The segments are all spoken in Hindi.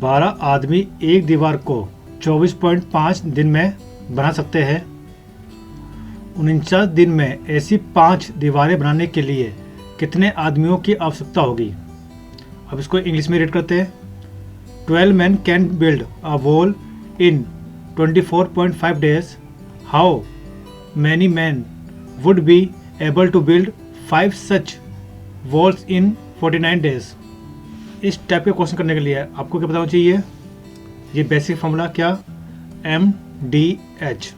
12 आदमी एक दीवार को 24.5 दिन में बना सकते हैं। 49 दिन में ऐसी 5 दीवारें बनाने के लिए कितने आदमियों की आवश्यकता होगी। अब इसको इंग्लिश में रीड करते हैं। 12 men can build a wall in 24.5 days. How many men would be able to build 5 such walls in 49 days? इस टाइप के क्वेश्चन करने के लिए आपको क्या पता होना चाहिए। ये बेसिक फॉर्मूला क्या, MDH।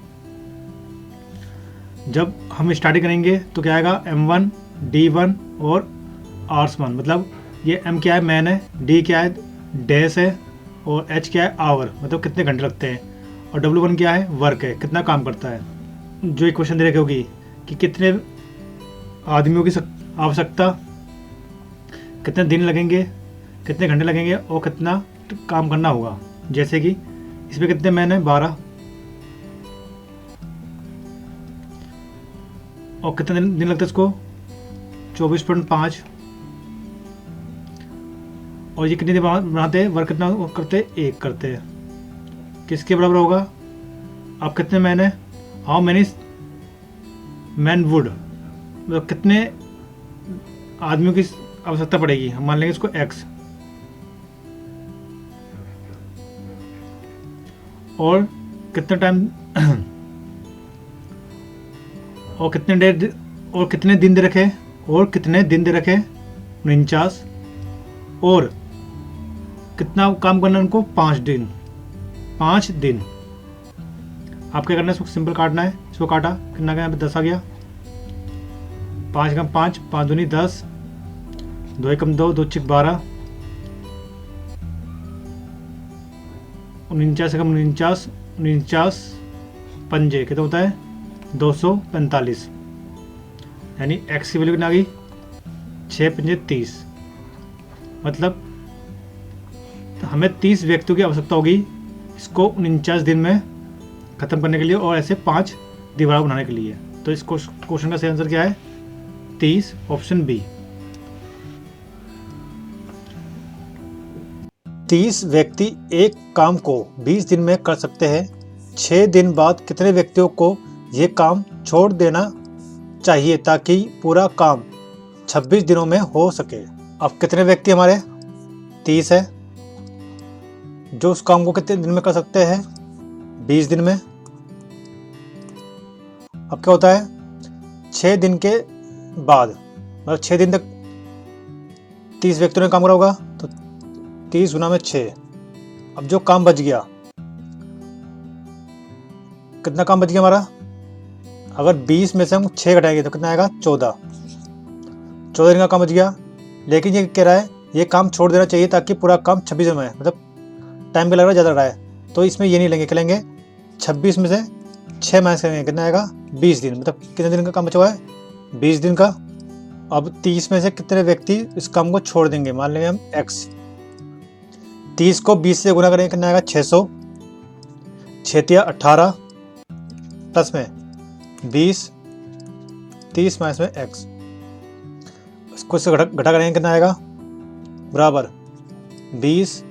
जब हम स्टार्टिंग करेंगे तो क्या आएगा, M1 D1 और R1। मतलब ये M क्या है, मैन है, D क्या है, डेज है, और H क्या है, आवर, मतलब कितने घंटे लगते हैं, और W1 क्या है, वर्क है, कितना काम करता है। जो एक क्वेश्चन दे रखी होगी कि कितने आदमियों की आवश्यकता, कितने दिन लगेंगे, कितने घंटे लगेंगे और कितना काम करना होगा। जैसे कि इसमें कितने मैन है, 12, और कितने दिन लगते हैं इसको, 24.5, और ये कितने दिन बनाते हैं, वर्क कितना करते हैं, 1 करते हैं। किसके बराबर होगा, अब कितने मैन है, हाउ मैनी मैन वुड, मतलब कितने आदमियों की आवश्यकता पड़ेगी। हम मान लेंगे इसको X, और कितना टाइम और कितने डेट और कितने दिन दे रखे, 49, और कितना काम करना है उनको, 5 दिन। आप क्या करना है, इसको सिंपल काटना है। इसको काटा, कितना गया, 10 आ गया, 5 कम 5, 5 दूनी 10, 2 कम 2, 2 चिक 12, 49 कम 49 पंजे कितना होता है, 245। यानी X की वैल्यू कितना आ गई, 6 पंजे 30। मतलब हमें 30 व्यक्तियों की आवश्यकता होगी इसको 49 दिन में ख़त्म करने के लिए, और ऐसे 5 दीवार बनाने के लिए। तो इस क्वेश्चन का सही आंसर क्या है, 30, ऑप्शन बी। 30 व्यक्ति एक काम को 20 दिन में कर सकते हैं। 6 दिन बाद कितने व्यक्तियों को ये काम छोड़ देना चाहिए ताकि पूरा काम 26 दिनों में हो सके। अब कितने व्यक्ति हमारे 30 है, जो उस काम को कितने दिन में कर सकते हैं, 20 दिन में। अब क्या होता है, 6 दिन के बाद, मतलब 6 दिन तक 30 व्यक्तियों ने काम करा होगा, तो 30 गुना में 6। अब जो काम बच गया, कितना काम बच गया हमारा, अगर 20 में से हम 6 घटाएंगे तो कितना आएगा, 14 दिन का काम बच गया। लेकिन ये कह रहा है ये काम छोड़ देना चाहिए ताकि पूरा काम 26 दिन में है, मतलब टाइम क्या लग रहा है, ज़्यादा लग रहा है। तो इसमें ये नहीं लेंगे, क्या लेंगे, 26 में से 6 माइनस करेंगे, कितना आएगा, 20 दिन। मतलब कितने दिन का काम बचा हुआ है, 20 दिन का। अब 30 में से कितने व्यक्ति इस काम को छोड़ देंगे, मान लेंगे हम X। 30 को 20 से गुना करेंगे, कितना आएगा, 600, 6 या 18, प्लस में 20, 30 माइनस में X। इसको इससे घटा करेंगे, कितना आएगा, बराबर 20,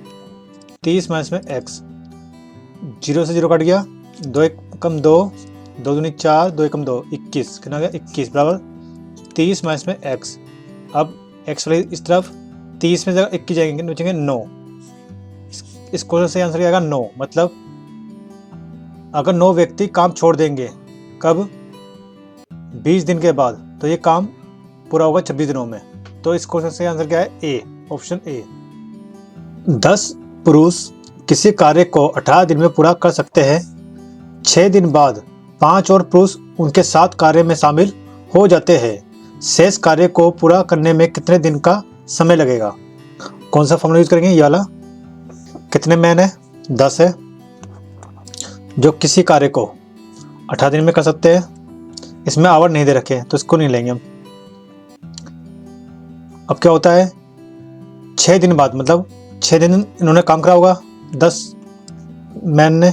30 माइनस में X। 0 से 0 कट गया, 2 कम 2, 2 दूनी 4, 2 कम 2, 21, कितना आ गया, 21 बराबर 30 माइनस में X। अब X वाले इस तरफ 30 में जगह 21 जाएंगे, बचेंगे 9। इस क्वेश्चन से आंसर आएगा 9। मतलब अगर 9 व्यक्ति काम छोड़ देंगे, कब, 20 दिन के बाद, तो ये काम पूरा होगा 26 दिनों में। तो इस क्वेश्चन से आंसर क्या है, ए, ऑप्शन ए। 10 पुरुष किसी कार्य को 18 दिन में पूरा कर सकते हैं। 6 दिन बाद 5 और पुरुष उनके साथ कार्य में शामिल हो जाते हैं। शेष कार्य को पूरा करने में कितने दिन का समय लगेगा। कौन सा फॉर्मूला यूज करेंगे, ये वाला। कितने मैन है, 10 है, जो किसी कार्य को 18 दिन में कर सकते हैं। इसमें आवर नहीं दे रखे तो इसको नहीं लेंगे हम। अब क्या होता है, 6 दिन बाद, मतलब 6 दिन इन्होंने काम करा होगा, 10 मैन ने,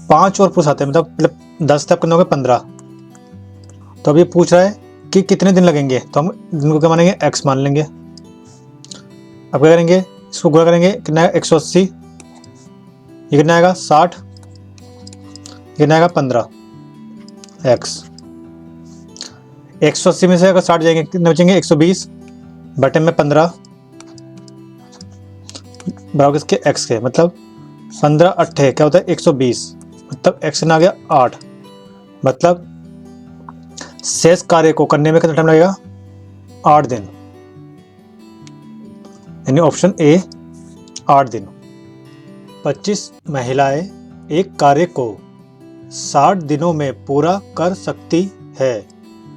5 और पुरुष आते हैं, मतलब 10 तक कितने हो गए, 15। तो अब ये पूछ रहा है कि कितने दिन लगेंगे, तो हम दिन को क्या मानेंगे, X मान लेंगे। अब क्या करेंगे, इसको गुणा करेंगे, कितना आएगा 180, ये कितना आएगा 60, ये कितना आएगा 15x। 180 में से अगर 60 जाएंगे कितने बचेंगे 120 बटे में 15 बराबर किसके x के, मतलब 15 अट्ठे क्या होता है 120, मतलब x आ गया 8। मतलब शेष कार्य को करने में कितना टाइम लगेगा 8 दिन, यानी ऑप्शन ए 8 दिन। 25 महिलाएं एक कार्य को 60 दिनों में पूरा कर सकती है।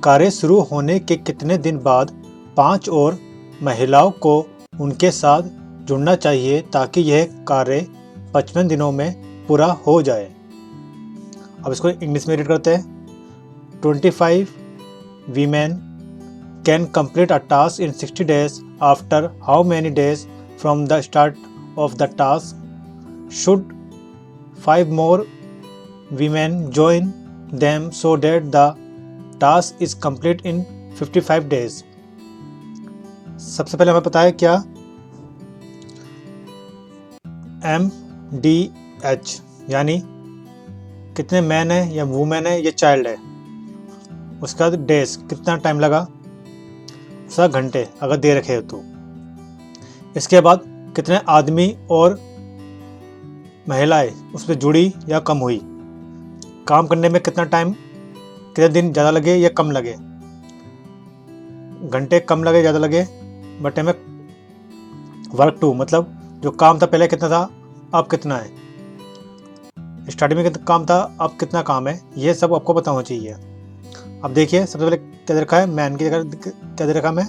कार्य शुरू होने के कितने दिन बाद 5 और महिलाओं को उनके साथ जुड़ना चाहिए ताकि यह कार्य 55 दिनों में पूरा हो जाए। अब इसको इंग्लिश में रीड करते हैं। 25 women can complete a task in 60 days. After how many days from the start of the task should 5 more women join them so that the task is complete in 55 days? सबसे पहले हमें पता है क्या MDH यानी कितने मैन है या वुमेन है या चाइल्ड है, उसका डेज कितना टाइम लगा 7 घंटे अगर दे रखे हो तो। इसके बाद कितने आदमी और महिलाएं उस पर जुड़ी या कम हुई, काम करने में कितना टाइम, कितने दिन ज़्यादा लगे या कम लगे, घंटे कम लगे ज़्यादा लगे बटे में वर्क टू, मतलब जो काम था पहले कितना था अब कितना है, स्टार्टिंग में कितना काम था अब कितना काम है, ये सब आपको पता होना चाहिए। अब देखिए सबसे पहले क्या दे रखा है, मैन की जगह क्या दे रखा है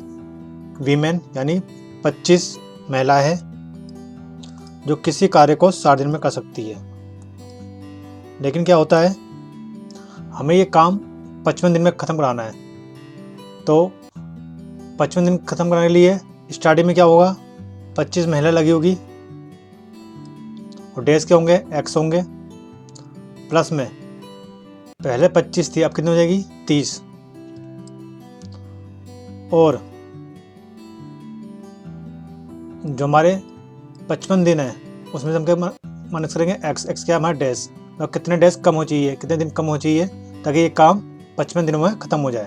वीमेन, यानी 25 महिला है जो किसी कार्य को 60 दिन में कर सकती है। लेकिन क्या होता है हमें ये काम 55 दिन में ख़त्म कराना है, तो 55 दिन ख़त्म कराने के लिए स्टार्टिंग में क्या होगा 25 महिला लगी होगी और डेज क्या होंगे एक्स होंगे, प्लस में पहले 25 थी अब कितनी हो जाएगी 30, और जो हमारे 55 दिन है उसमें से हम क्या माइनस करेंगे एक्स क्या हमारा डेज, और कितने डेज कम हो चाहिए, कितने दिन कम हो चाहिए ताकि ये काम 55 दिनों में ख़त्म हो जाए।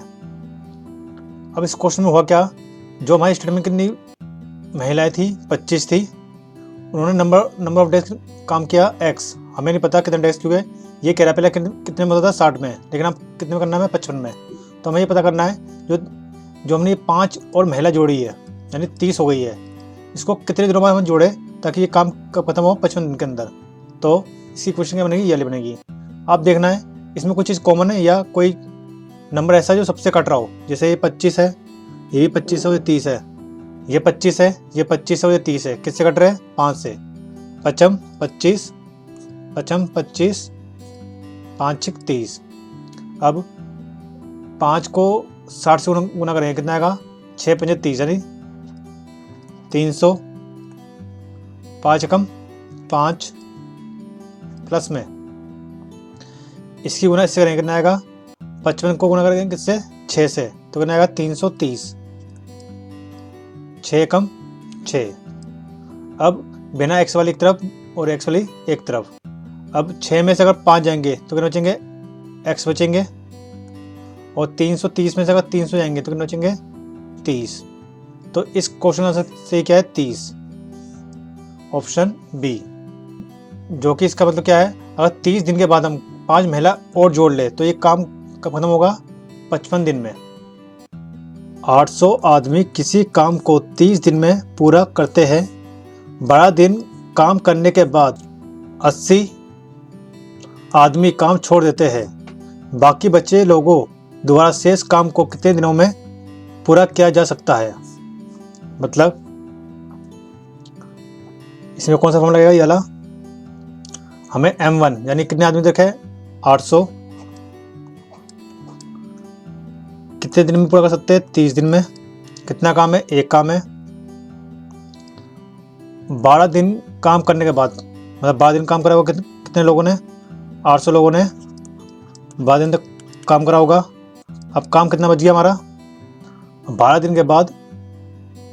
अब इस क्वेश्चन में हुआ क्या, जो हमारी स्टेट में कितनी महिलाएं थी 25 थी, उन्होंने नंबर ऑफ डेज काम किया एक्स, हमें नहीं पता कितने डेज क्योंकि ये कह रहा है पहले कितने में होता था 60 में, लेकिन अब कितने में करना है 55 में, तो हमें ये पता करना है जो हमने 5 और महिला जोड़ी है यानी 30 हो गई है, इसको कितने दिनों में हम जोड़े ताकि ये काम कब खत्म हो 55 दिन के अंदर, तो इसकी क्वेश्चन क्या बनेगी ये वाली बनेगी। आप देखना है इसमें कोई चीज़ कॉमन है या कोई नंबर ऐसा जो सबसे कट रहा हो, जैसे ये 25 है ये भी 25 है, ये 30 है, ये 25 है ये 25 है, ये 30 है, किससे कट रहे हैं 5 से, 55 25 25 5 6 30। अब 5 को 60 से गुना करेंगे कितना आएगा 6 5 30 यानी 300, 5 कम 5 प्लस में इसकी गुना इससे करेंगे कितना आएगा 55 को गुना करेंगे किससे 6 से, तो कितना आएगा 330, 6 कम 6। अब बिना x वाली एक तरफ और x वाली एक तरफ, अब 6 में से अगर 5 जाएंगे तो कितने बचेंगे x बचेंगे, और 330 में से अगर 300 जाएंगे तो कितने बचेंगे 30, तो इस क्वेश्चन आंसर से क्या है 30, ऑप्शन बी, जो कि इसका मतलब क्या है अगर 30 दिन के बाद हम 5 महिला और जोड़ ले तो ये काम कब खत्म होगा 55 दिन में। 800 आदमी किसी काम को 30 दिन में पूरा करते हैं, 12 दिन काम करने के बाद 80 आदमी काम छोड़ देते हैं, बाकी बचे लोगों द्वारा शेष काम को कितने दिनों में पूरा किया जा सकता है। मतलब इसमें कौन सा फॉर्म लगेगा ये वाला, हमें M1 यानी कितने आदमी देखे 800 कितने दिन में पूरा कर सकते हैं 30 दिन में, कितना काम है एक काम है, 12 दिन काम करने के बाद, मतलब 12 दिन काम करा होगा कितने लोगों ने 800 लोगों ने 12 दिन तक काम करा होगा। अब काम कितना बच गया हमारा 12 दिन के बाद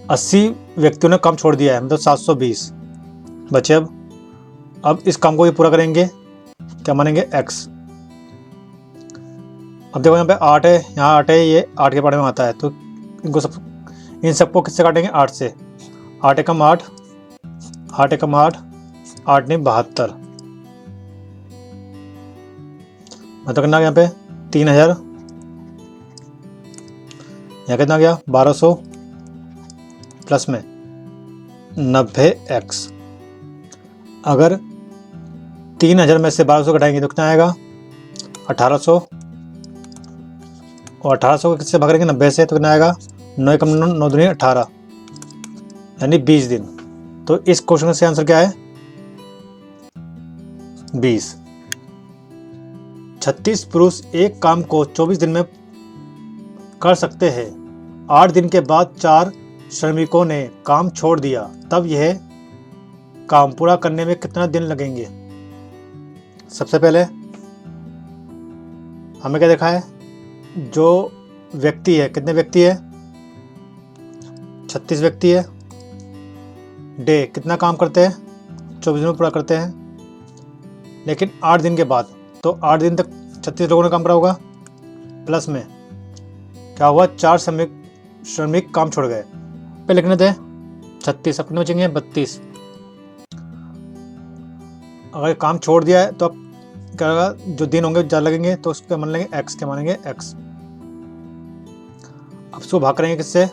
80 व्यक्तियों ने काम छोड़ दिया है, मतलब 720 बचे। अब इस काम को ये पूरा करेंगे, क्या मानेंगे x। अब देखो यहाँ पे 8 है, यहाँ 8 है, ये 8 के बारे में आता है, तो इन सबको किससे काटेंगे, 8 से। 8 एकम 8, 8 एकम 8, 8 नहीं 72, मतलब कितना यहाँ पे 3000, यहाँ कितना गया 1200 प्लस में 90x। अगर 3000 में से 1200 घटाएंगे तो कितना आएगा 1800, और 1800 को किससे भाग करेंगे 90 से, तो कितना आएगा 9 एकम 9 दूनी 18, यानी 20 दिन। तो इस क्वेश्चन का आंसर क्या है 20। 36 पुरुष एक काम को 24 दिन में कर सकते हैं। 8 दिन के बाद 4 श्रमिकों ने काम छोड़ दिया, तब यह काम पूरा करने में कितना दिन लगेंगे। सबसे पहले हमें क्या देखा है, जो व्यक्ति है, कितने व्यक्ति है 36 व्यक्ति है। डे कितना काम करते हैं 24 दिन में पूरा करते हैं, लेकिन 8 दिन के बाद, तो 8 दिन तक 36 लोगों ने काम करा होगा, प्लस में क्या हुआ 4 श्रमिक काम छोड़ गए। पहले कितने थे 36, अपने बचेंगे 32। अगर काम छोड़ दिया है तो अब क्या होगा, जो दिन होंगे ज़्यादा लगेंगे, तो उसके मान लेंगे x, क्या मानेंगे x। अब इसको भाग करेंगे किससे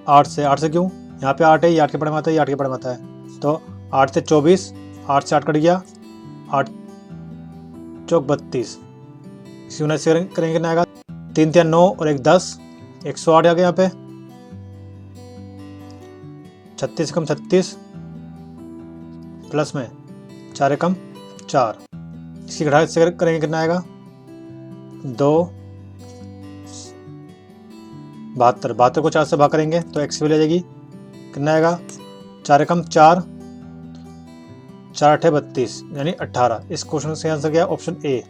8 से। 8 से क्यों, यहाँ पे 8 है, ये 8 के पड़े में आता है, ये 8 के पड़े में आता है, तो 8 से 24, 8 से 8 कट गया, 8 चौक 32। इसी वजह से करेंगे कितना आएगा 3 3 9 और 1 10, 108 आ गया यहाँ पे। 36 कम 36 प्लस में 4 एकम 4, इसकी घटा से करेंगे कितना आएगा 2 72। 72 को 4 से भाग करेंगे तो x भी ले जाएगी, कितना आएगा 4 एकम 4, 4 8 32, यानी 18। इस क्वेश्चन का सही आंसर क्या है, ऑप्शन ए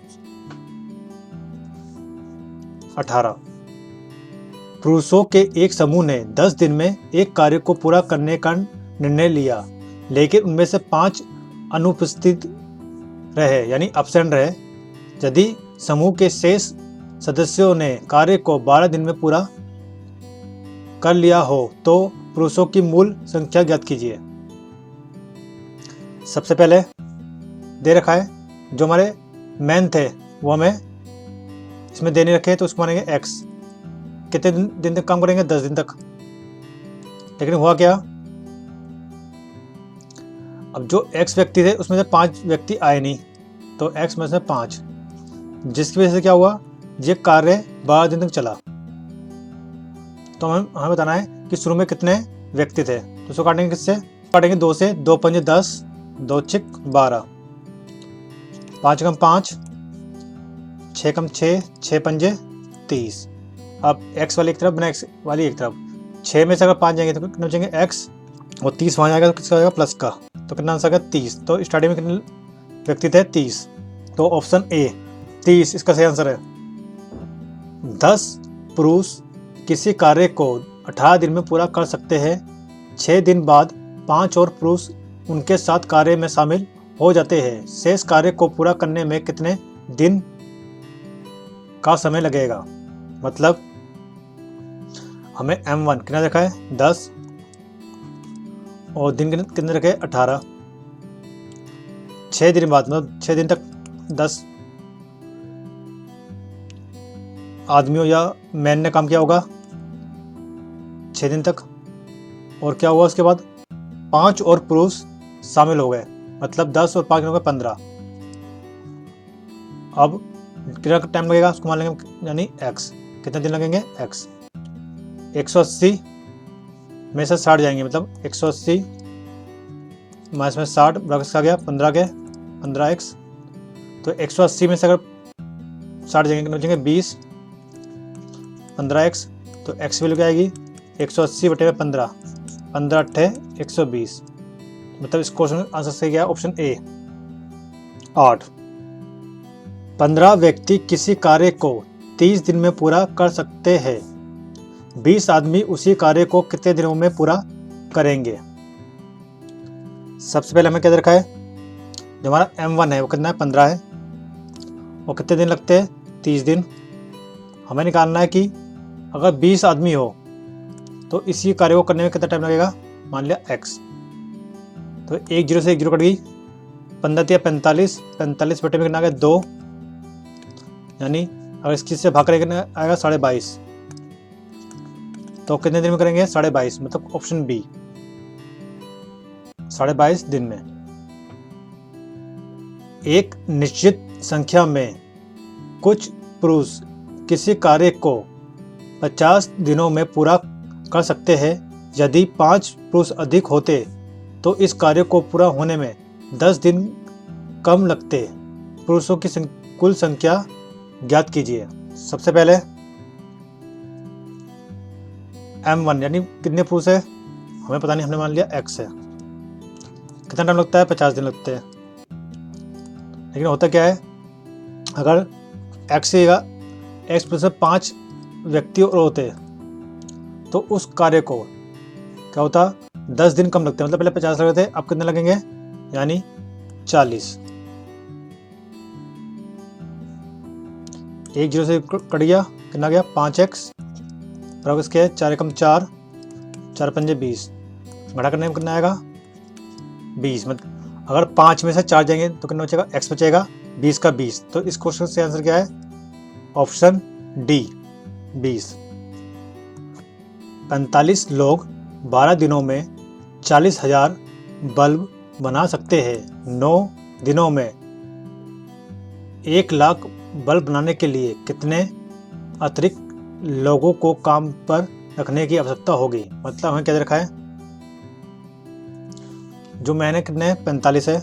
18। पुरुषों के एक समूह ने 10 दिन में एक कार्य को पूरा करने का निर्णय लिया, लेकिन उनमें से 5 अनुपस्थित रहे, यानी अब्सेंट रहे। यदि समूह के शेष सदस्यों ने कार्य को 12 दिन में पूरा कर लिया हो तो पुरुषों की मूल संख्या ज्ञात कीजिए। सबसे पहले दे रखा है, जो हमारे मैन थे वो हमें इसमें देने रखे, तो उसको मानेंगे x। कितने दिन तक काम करेंगे 10 दिन तक। लेकिन हुआ क्या, अब जो x व्यक्ति थे उसमें से 5 व्यक्ति आए नहीं, तो x में से 5, जिसकी वजह से क्या हुआ, ये कार्य 12 दिन तक चला। तो हमें बताना है कि शुरू में कितने व्यक्ति थे, तो उसको काटेंगे किससे, काटेंगे 2 से। 2 पंजे 10, 2 छिक 12, 5 कम 5, 6 कम 6, 6 पंजे 30। अब x वाली एक तरफ बना x वाली एक तरफ, 6 में से अगर 5 जाएंगे तो कितने बचेंगे x, और 30 वहाँ जाएगा तो किसका आएगा प्लस का, तो कितना आंसर आएगा 30। तो स्टार्टिंग में कितने व्यक्ति थे 30, तो ऑप्शन ए 30 इसका सही आंसर है। 10 पुरुष किसी कार्य को 18 दिन में पूरा कर सकते हैं। 6 दिन बाद 5 और पुरुष उनके साथ कार्य में शामिल हो जाते हैं। शेष कार्य को पूरा करने में कितने दिन का समय लगेगा। मतलब हमें M1 कितना रखा है 10, और दिन कितने रखे 18। 6 दिन बाद, मतलब 6 दिन तक 10 आदमियों या मैन ने काम किया होगा 6 दिन तक, और क्या हुआ उसके बाद 5 और पुरुष शामिल हो गए, मतलब 10 और 5 हो गए 15। अब कितना टाइम लगेगा उसको मान लेंगे, यानी x, कितने दिन लगेंगे x। 180 में से 60 जाएंगे, मतलब 180 माइनस में 60 बराबर का गया 15 के 15x। तो 180 में से अगर 60 जाएंगे कितने बचेंगे 20, 15x, तो x वैल्यू क्या आएगी 180 बटे में 15, 15 अट्ठे 120। मतलब इस क्वेश्चन का आंसर सही गया ऑप्शन ए 8। 15 व्यक्ति किसी कार्य को 30 दिन में पूरा कर सकते हैं। 20 आदमी उसी कार्य को कितने दिनों में पूरा करेंगे। सबसे पहले हमें क्या दे रखा है, जो हमारा M1 है वो कितना है 15 है, और कितने दिन लगते हैं 30 दिन। हमें निकालना है कि अगर 20 आदमी हो तो इसी कार्य को करने में कितना टाइम लगेगा, मान लिया x। तो 1 0 से 1 0 कट गई, 15 या 45, 45 बटे में कितना आ गया 2, यानी अगर इस चीज़ से भाग करेंगे कितना आएगा 22.5। तो कितने दिन में करेंगे 22.5, मतलब ऑप्शन बी 22.5 दिन में। एक निश्चित संख्या में कुछ पुरुष किसी कार्य को 50 दिनों में पूरा कर सकते हैं। यदि 5 पुरुष अधिक होते तो इस कार्य को पूरा होने में 10 दिन कम लगते। पुरुषों की कुल संख्या ज्ञात कीजिए। सबसे पहले M1 यानी कितने पुरुष है हमें पता नहीं, हमने मान लिया x है। कितना टाइम लगता है 50 दिन लगते हैं। लेकिन होता क्या है, अगर x रहेगा, x प्लस 5 व्यक्ति और होते तो उस कार्य को क्या होता 10 दिन कम लगते हैं। मतलब पहले 50 लग रहे थे, अब कितने लगेंगे, यानी 40। 1 0 से कट गया, कितना गया 5x बराबर इसके 4 एकम 4, 4 पंजे 20, घटा करने में कितना आएगा 20। मतलब अगर 5 में से 4 जाएंगे तो कितना बचेगा, x बचेगा 20 का 20। तो इस क्वेश्चन से आंसर क्या है, ऑप्शन डी 20। 45 लोग 12 दिनों में 40,000 बल्ब बना सकते हैं। 9 दिनों में 1 लाख बल्ब बनाने के लिए कितने अतिरिक्त लोगों को काम पर रखने की आवश्यकता होगी। मतलब हमें क्या दे रखा है, जो महीने कितने 45 है,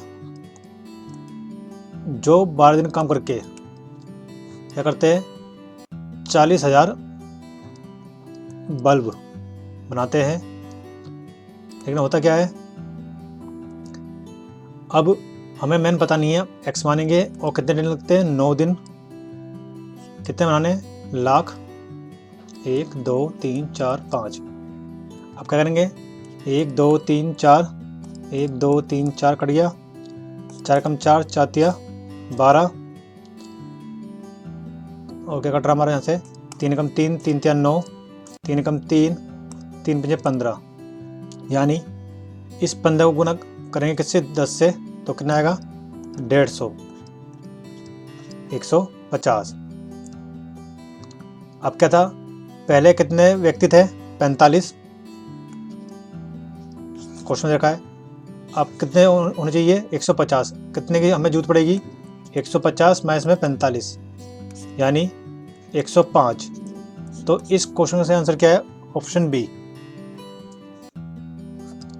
जो 12 दिन काम करके क्या करते हैं 40,000 बल्ब बनाते हैं। लेकिन होता क्या है, अब हमें मेन पता नहीं है, x मानेंगे और कितने दिन लगते हैं 9 दिन। कितने बनाने, लाख, 1 2 3 4 5। अब क्या करेंगे 1 2 3 4, 1 2 3 4 कट गया, 4 कम 4, 4 तिया 12, और क्या कट रहा हमारे यहाँ से 3 कम 3, 3 तिया 9, 3 कम 3, 3 पंजे 15। यानी इस 15 को गुना करेंगे किससे 10 से, तो कितना आएगा 150, 150। अब क्या था, पहले कितने व्यक्ति थे 45, क्वेश्चन देखा है। अब कितने होने चाहिए 150। कितने की हमें जरूरत पड़ेगी 150 माइनस में 45, यानी 105। तो इस क्वेश्चन का आंसर क्या है, ऑप्शन बी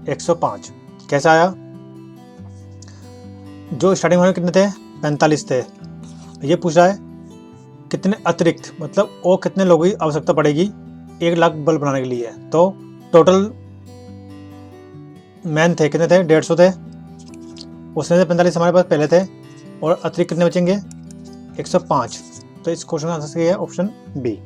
105। कैसे आया, जो स्टार्टिंग में कितने थे 45 थे, ये पूछ रहा है कितने अतिरिक्त, मतलब और कितने लोगों की आवश्यकता पड़ेगी 1 लाख बल्ब बनाने के लिए। तो टोटल मैन थे कितने थे 150 थे, उसमें से 45 हमारे पास पहले थे, और अतिरिक्त कितने बचेंगे 105। तो इस क्वेश्चन का आंसर है ऑप्शन बी।